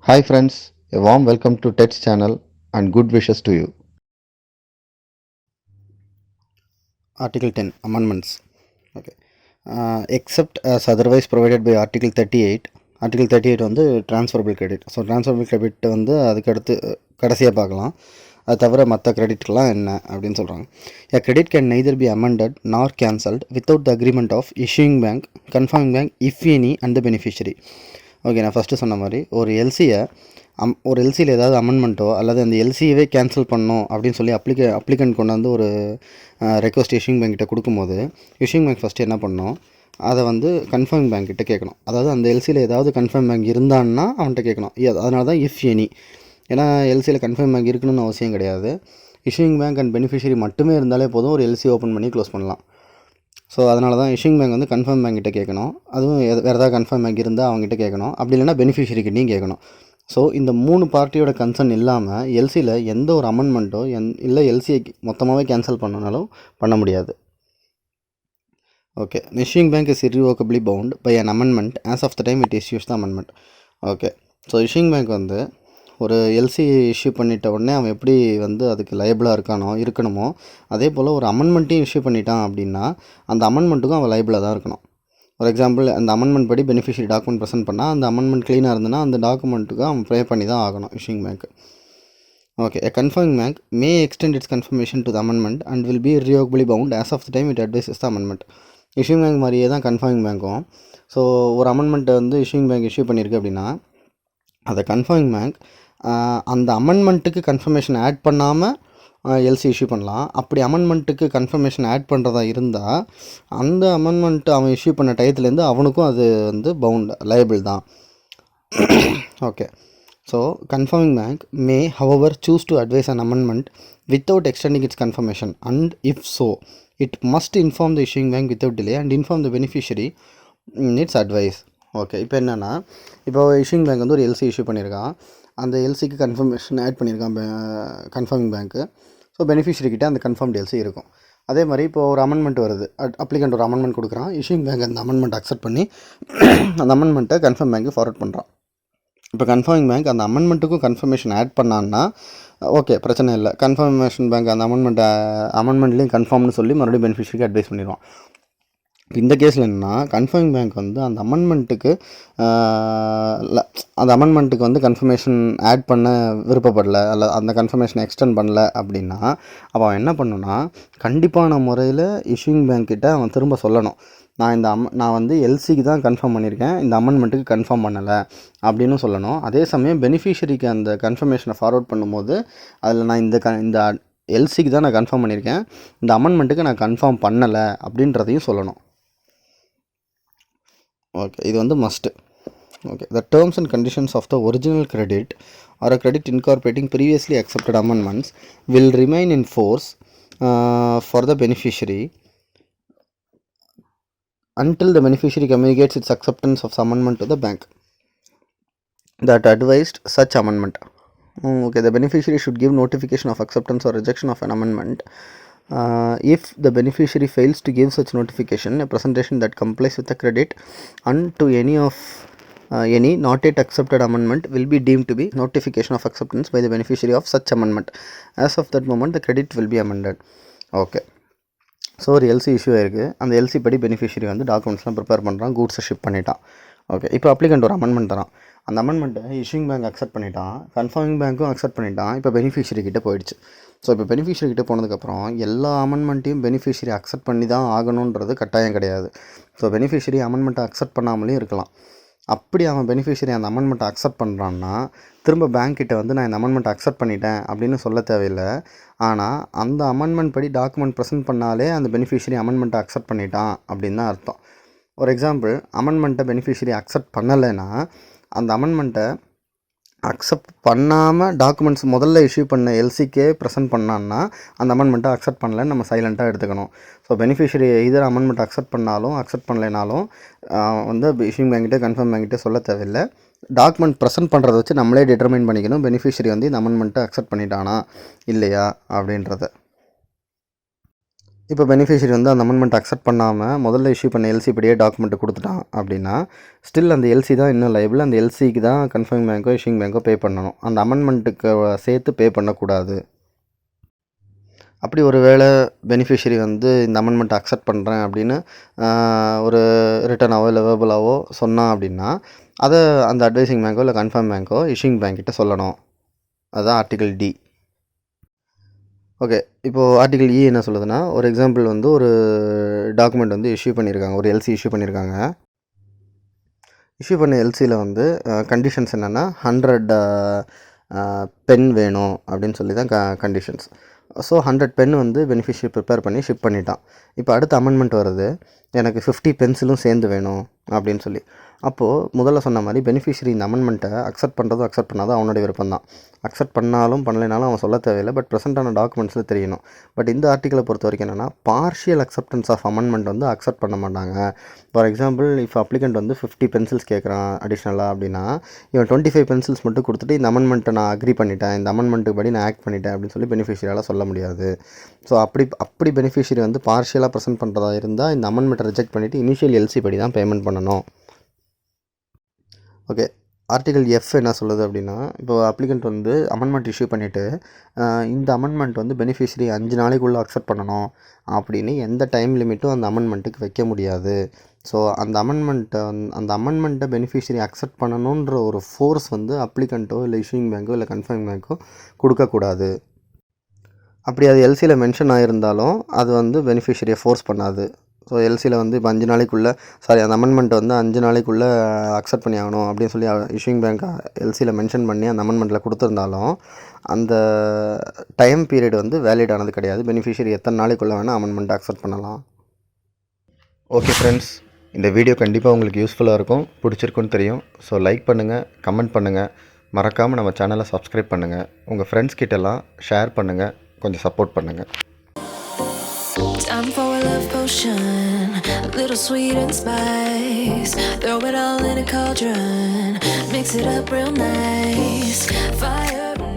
Hi friends, a warm welcome to TEDZ channel and good wishes to you. Article 10 Amendments. Okay. Except as otherwise provided by Article 38. Article 38 வந்து transferable credit. So transferable credit வந்து அதுக்கு அடுத்து கடைசியாக பார்க்கலாம். அது தவிர மற்ற கிரெடிட்கெலாம் என்ன அப்படின்னு சொல்கிறாங்க. A credit can neither be amended nor cancelled without the agreement of issuing bank, confirming bank, if any, and the beneficiary. Okay, நான் ஃபஸ்ட்டு சொன்ன மாதிரி ஒரு எல்சியை ஒரு எல்சியில் ஏதாவது அமெண்ட்மெண்ட்டோ அல்லது அந்த எல்சியவே கேன்சல் பண்ணோம் அப்படின்னு சொல்லி அப்ளிகண்ட் கொண்டு வந்து ஒரு ரெக்வஸ்ட் இஷ்யூங் பேங்க்கிட்ட கொடுக்கும்போது இஷ்யூங் பேங்க் ஃபஸ்ட்டு என்ன பண்ணணும், அதை வந்து கன்ஃபார்ம் பேங்க் கிட்ட கேட்கணும். அதாவது அந்த எல்சியில் ஏதாவது கன்ஃபார்ம் பேங்க் இருந்தான்னா அவன்கிட்ட கேட்கணும். அதனால தான் இஃப் எனி. ஏன்னா எல்சியில் கன்ஃபார்ம் பேங்க் இருக்கணும்னு அவசியம் கிடையாது. இஷ்யூங் பேங்க் அண்ட் பெனிஃபிஷரி மட்டுமே இருந்தாலே போதும், ஒரு எல்சி ஓப்பன் பண்ணி க்ளோஸ் பண்ணலாம். ஸோ அதனால தான் இஷ்யூங் பேங்க் வந்து கன்ஃபார்ம் பேங்க் கிட்ட கேட்கணும். அதுவும் வேறு ஏதாவது கன்ஃபார்ம் பேங்க் இருந்தால் அவங்ககிட்ட கேட்கணும். அப்படி இல்லைனா பெனிஃபிஷரிக்கிட்டையும் கேட்கணும். ஸோ இந்த 3 பார்ட்டியோட கன்சர்ன் இல்லாமல் எல்சியில் எந்த ஒரு அமெண்ட்மெண்ட்டோ இல்லை எல்சியை மொத்தமாகவே கேன்சல் பண்ணனாலும் பண்ண முடியாது. Okay, issuing bank is irrevocably bound by an amendment as of the time it issues the amendment. Okay, so issuing bank வந்து ஒரு எல்சி இஷ்யூ பண்ணிட்ட உடனே அவன் எப்படி வந்து அதுக்கு லைபிளாக இருக்கணுமோ அதே போல் ஒரு அமெண்ட்மெண்ட்டையும் இஷ்யூ பண்ணிட்டான் அப்படின்னா அந்த அமெண்ட்மெண்ட்டுக்கும் அவன் லைபிளாக தான் இருக்கணும். ஃபார் எக்ஸாம்பிள், அந்த அமெண்ட்மெண்ட் படி பெனிஃபிஷரி டாக்குமெண்ட் ப்ரெசென்ட் பண்ணால் அந்த அமெண்ட்மெண்ட் க்ளீனாக இருந்ததுன்னா அந்த டாக்குமெண்ட்டுக்கு அவன் ப்ரே பண்ணி தான் ஆகணும் issuing bank. Okay, a confirming bank may extend its confirmation to the amendment and will be irrevocably bound as of the time it advises the amendment. Issuing bank மாதிரியே தான் கன்ஃபார்மிங் பேங்க்கும். ஸோ ஒரு அமெண்ட்மெண்ட்டை வந்து issuing bank issue பண்ணியிருக்கு அப்படின்னா அதை conforming bank அந்த அமெண்ட்மெண்ட்டுக்கு confirmation add பண்ணாமல் LC issue பண்ணலாம். அப்படி அமெண்ட்மெண்ட்டுக்கு கன்ஃபர்மேஷன் ஆட் பண்ணுறதா இருந்தால் அந்த அமெண்ட்மெண்ட் அவன் இஷ்யூ பண்ண டயத்துலேருந்து அவனுக்கும் அது வந்து பவுண்ட் லைபிள் தான். Okay, so conforming bank May however choose to advice an amendment without extending it's confirmation and if so it must inform the issuing bank without delay and inform the beneficiary in it's advice. Okay, இப்போ என்னென்னா, இப்போ issuing bank வந்து ஒரு LC issue பண்ணியிருக்கான். அந்த எல்சிக்கு confirmation add பண்ணியிருக்கான் conforming பேங்க்கு. So பெனிஃபிஷரிக்கிட்ட அந்த confirmed LC இருக்கும். அதே மாதிரி இப்போ ஒரு அமெண்ட்மெண்ட் வருது, அப்ளிகண்ட் ஒரு அமெண்ட்மெண்ட் கொடுக்குறான். இஷ்யூயிங் பேங்க் அந்த அமெண்ட்மெண்ட் அக்செப்ட் பண்ணி அந்த அமெண்ட்மெண்ட்டை கன்ஃபார்ம் பேங்க்கு ஃபார்வர்ட் பண்ணுறான். இப்போ கன்ஃபார்மிங் பேங்க் அந்த அமெண்ட்மெண்ட்டுக்கும் கன்ஃபர்மேஷன் ஆட் பண்ணான்னா ஓகே, பிரச்சனை இல்லை. கன்ஃபர்மேஷன் பேங்க் அந்த அமெண்ட்மெண்ட்லேயும் கன்ஃபார்ம்னு சொல்லி மறுபடியும் பெனிஃபிஷரிக்கு அட்வைஸ் பண்ணிடுவான். இந்த கேஸில் என்னென்னா, கன்ஃபார்மிங் பேங்க் வந்து அந்த அமெண்ட்மெண்ட்டுக்கு வந்து கன்ஃபர்மேஷன் ஆட் பண்ண விருப்பப்படலை, அல்ல அந்த கன்ஃபர்மேஷன் எக்ஸ்டெண்ட் பண்ணல அப்படின்னா அப்போ அவன் என்ன பண்ணுன்னா, கண்டிப்பான முறையில் இஷ்யூயிங் பேங்க் கிட்ட அவன் திரும்ப சொல்லணும், நான் வந்து எல்சிக்கு தான் கன்ஃபார்ம் பண்ணியிருக்கேன், இந்த அமெண்ட்மெண்ட்டுக்கு கன்ஃபார்ம் பண்ணலை அப்படின்னு சொல்லணும். அதே சமயம் பெனிஃபிஷரிக்கு அந்த கன்ஃபர்மேஷனை ஃபார்வர்ட் பண்ணும்போது அதில் நான் இந்த எல்சிக்கு தான் நான் கன்ஃபார்ம் பண்ணியிருக்கேன், இந்த அமெண்ட்மெண்ட்டுக்கு நான் கன்ஃபார்ம் பண்ணலை அப்படின்றதையும் சொல்லணும். ஓகே, இது வந்து must. Okay, the terms and conditions of the original credit or a credit incorporating previously accepted amendments will remain in force for the beneficiary until the beneficiary communicates its acceptance of the amendment to the bank that advised such amendment. Okay, the beneficiary should give notification of acceptance or rejection of an amendment. If the beneficiary fails to give such notification, a presentation that complies with the credit and to any not yet accepted amendment will be deemed to be notification of acceptance by the beneficiary of such amendment. As of that moment, the credit will be amended. Okay, so ஒரு LC issue ஆயிருக்கு. அந்த LC படி beneficiary வந்து டாக்குமெண்ட்ஸ்லாம் prepare பண்ணுறான், கூட்ஸை ship பண்ணிட்டான். Okay, இப்போ applicant ஒரு amendment தரான். அந்த அமெண்ட்மெண்ட்டை இஷ்யூயிங் பேங்க் அக்செப்ட் பண்ணிட்டான், கன்ஃபார்மிங் பேங்க்கும் அக்செப்ட் பண்ணிட்டான். இப்போ பெனிஃபிஷரி கிட்டே போயிடுச்சு. ஸோ இப்போ பெனிஃபிஷரி கிட்டே போனதுக்கப்புறம் எல்லா அமெண்ட்மெண்ட்டையும் பெனிஃபிஷரி அக்செப்ட் பண்ணி தான் ஆகணுன்றது கட்டாயம் கிடையாது. ஸோ பெனிஃபிஷரி அமெண்ட்மெண்ட்டை அக்செப்ட் பண்ணாமலேயும் இருக்கலாம். அப்படி அவன் பெனிஃபிஷரி அந்த அமெண்ட்மெண்ட்டை அக்செப்ட் பண்ணுறான்னா திரும்ப பேங்க் கிட்ட வந்து நான் இந்த அமெண்ட்மெண்ட் அக்செப்ட் பண்ணிட்டேன் அப்படின்னு சொல்ல தேவையில்லை. ஆனால் அந்த அமெண்ட்மெண்ட் படி டாக்குமெண்ட் ப்ரெசென்ட் பண்ணாலே அந்த பெனிஃபிஷரி அமெண்ட்மெண்ட்டை அக்செப்ட் பண்ணிட்டான் அப்படின்னு தான் அர்த்தம். ஒரு எக்ஸாம்பிள், அமெண்ட்மெண்ட்டை பெனிஃபிஷரி அக்செப்ட் பண்ணலைன்னா அந்த அமெண்ட்மெண்ட்டை அக்செப்ட் பண்ணாமல் டாக்குமெண்ட்ஸ் முதல்ல இஷ்யூ பண்ண எல்சிக்கே ப்ரெசென்ட் பண்ணான்னா அந்த அமெண்ட்மெண்ட்டை அக்செப்ட் பண்ணலன்னு நம்ம சைலண்ட்டாக எடுத்துக்கணும். ஸோ பெனிஃபிஷரி இதர் அமெண்ட்மெண்ட் அக்செப்ட் பண்ணாலும் அக்செப்ட் பண்ணலைனாலும் வந்து இஷ்யூயிங் பேங்க்கிட்ட கன்ஃபார்ம் பேங்க்கிட்ட சொல்ல தேவையில்லை. டாக்குமெண்ட் ப்ரெசென்ட் பண்ணுறத வச்சு நம்மளே டிட்டர்மைன் பண்ணிக்கணும் பெனிஃபிஷரி வந்து இந்த அமெண்ட்மெண்ட்டை அக்செப்ட் பண்ணிட்டானா இல்லையா அப்படின்றத. இப்போ பெனிஃபிஷரி வந்து அந்த அமெண்ட்மெண்ட் அக்செப்ட் பண்ணாமல் முதல்ல இஷ்யூ பண்ண எல்சி படியே டாக்குமெண்ட்டு கொடுத்துட்டான் அப்படின்னா ஸ்டில் அந்த எல்சி தான் இன்னும் லைபிள். அந்த எல்சிக்கு தான் கன்ஃபர்மிங் பேங்க்கோ இஷ்யூங் பேங்க்கோ பே பண்ணணும். அந்த அமெண்ட்மெண்ட்டுக்கு சேர்த்து பே பண்ணக்கூடாது. அப்படி ஒரு வேளை பெனிஃபிஷரி வந்து இந்த அமெண்ட்மெண்ட் அக்செப்ட் பண்ணுறேன் அப்படின்னு ஒரு ரிட்டனாவோ இல்லை வேர்பலாவோ சொன்னான் அப்படின்னா அதை அந்த அட்வைசிங் பேங்க்கோ இல்லை கன்ஃபர்ம் பேங்க்கோ இஷ்யூங் பேங்க்கிட்ட சொல்லணும். அதுதான் ஆர்டிகல் டி. ஓகே, இப்போது ஆர்டிகல் இ என்ன சொல்லுதுன்னா, ஒரு எக்ஸாம்பிள் வந்து ஒரு டாக்குமெண்ட் வந்து இஷ்யூ பண்ணியிருக்காங்க, ஒரு எல்சி இஷ்யூ பண்ணியிருக்காங்க. இஷ்யூ பண்ண எல்சியில் வந்து கண்டிஷன்ஸ் என்னென்னா 100 பென் வேணும் அப்படின்னு சொல்லி தான் கண்டிஷன்ஸ். ஸோ 100 பென் வந்து பெனிஃபிஷரி ப்ரிப்பேர் பண்ணி ஷிப் பண்ணிட்டான். இப்போ அடுத்த அமெண்ட்மெண்ட் வருது, எனக்கு 50 பென்சிலும் சேர்ந்து வேணும் அப்படின்னு சொல்லி. அப்போது முதல்ல சொன்ன மாதிரி பெனிஃபிஷரி இந்த அமெண்ட்மெண்ட்டை அக்செப்ட் பண்ணுறதும் அக்செப்ட் பண்ணாதோ அவனோட விருப்பம் தான். அக்செப்ட் பண்ணாலும் பண்ணலைனாலும் அவன் சொல்ல தேவையில்லை, பட் ப்ரெசென்ட்டான டாக்குமெண்ட்ஸில் தெரியணும். பட் இந்த ஆர்டிக்கலை பொறுத்த வரைக்கும் என்னென்னா பார்ஷியல் அக்செப்டன்ஸ் ஆஃப் அமெண்ட்மெண்ட் வந்து அக்செப்ட் பண்ண மாட்டாங்க. ஃபார் எக்ஸாம்பிள், இஃப் அப்ளிகண்ட் வந்து 50 பென்சில்ஸ் கேட்குறான் அடிஷ்னலாக அப்படின்னா, இவன் 25 பென்சில்ஸ் மட்டும் கொடுத்துட்டு இந்த அமெண்ட்மெண்ட்டை நான் அக்ரி பண்ணிட்டேன், இந்த அமெண்ட்மெண்ட்டுக்கு படி நான் ஆக்ட் பண்ணிட்டேன் அப்படின்னு சொல்லி பெனிஃபிஷரியால் சொல்ல முடியாது. ஸோ அப்படி பெனிஃபிஷரி வந்து பார்ஷியலாக ப்ரெசென்ட் பண்ணுறதா இருந்தால் இந்த அமெண்ட்மெண்ட்டை ரிஜெக்ட் பண்ணிவிட்டு இனிஷியல் எல்சி படி தான் பேமெண்ட் பண்ணணும். ஓகே, ஆர்டிகல் எஃப் என்ன சொல்லுது அப்படின்னா, இப்போ அப்ளிகண்ட் வந்து அமெண்ட்மெண்ட் இஷ்யூ பண்ணிவிட்டு இந்த அமெண்ட்மெண்ட் வந்து பெனிஃபிஷரி 5 நாளைக்குள்ளே அக்செப்ட் பண்ணணும் அப்படின்னு எந்த டைம் லிமிட்டும் அந்த அமெண்ட்மெண்ட்டுக்கு வைக்க முடியாது. ஸோ அந்த அமெண்ட்மெண்ட்டை பெனிஃபிஷரி அக்செப்ட் பண்ணணுன்ற ஒரு ஃபோர்ஸ் வந்து அப்ளிகண்ட்டோ இல்லை இஷ்யூயிங் பேங்க்கோ இல்லை கன்ஃபர்மிங் பேங்க்கோ கொடுக்கக்கூடாது. அப்படி அது எல்சியில் மென்ஷன் ஆகியிருந்தாலும் அது வந்து பெனிஃபிஷரியை ஃபோர்ஸ் பண்ணாது. ஸோ எல்சியில் வந்து இப்போ 5 நாளைக்குள்ளே அந்த அமெண்ட்மெண்ட் வந்து 5 நாளைக்குள்ளே அக்செப்ட் பண்ணி ஆகணும் அப்படின்னு சொல்லி இஷ்யூயிங் பேங்க் எல்சியில் மென்ஷன் பண்ணி அந்த அமெண்ட்மெண்ட்டில் கொடுத்துருந்தாலும் அந்த டைம் பீரியட் வந்து வேலிட் ஆனது கிடையாது. பெனிஃபிஷரி எத்தனை நாளைக்குள்ளே வேணால் அமெண்ட்மெண்ட் அக்செப்ட் பண்ணலாம். ஓகே ஃப்ரெண்ட்ஸ், இந்த வீடியோ கண்டிப்பாக உங்களுக்கு யூஸ்ஃபுல்லாக இருக்கும், பிடிச்சிருக்குன்னு தெரியும். ஸோ லைக் பண்ணுங்கள், கமெண்ட் பண்ணுங்கள், மறக்காமல் நம்ம சேனலை சப்ஸ்கிரைப் பண்ணுங்கள், உங்கள் ஃப்ரெண்ட்ஸ் கிட்டலாம் ஷேர் பண்ணுங்கள், கொஞ்சம் சப்போர்ட் பண்ணுங்கள். Time for a love potion, a little sweet and spice. Throw it all in a cauldron, mix it up real nice. Fire.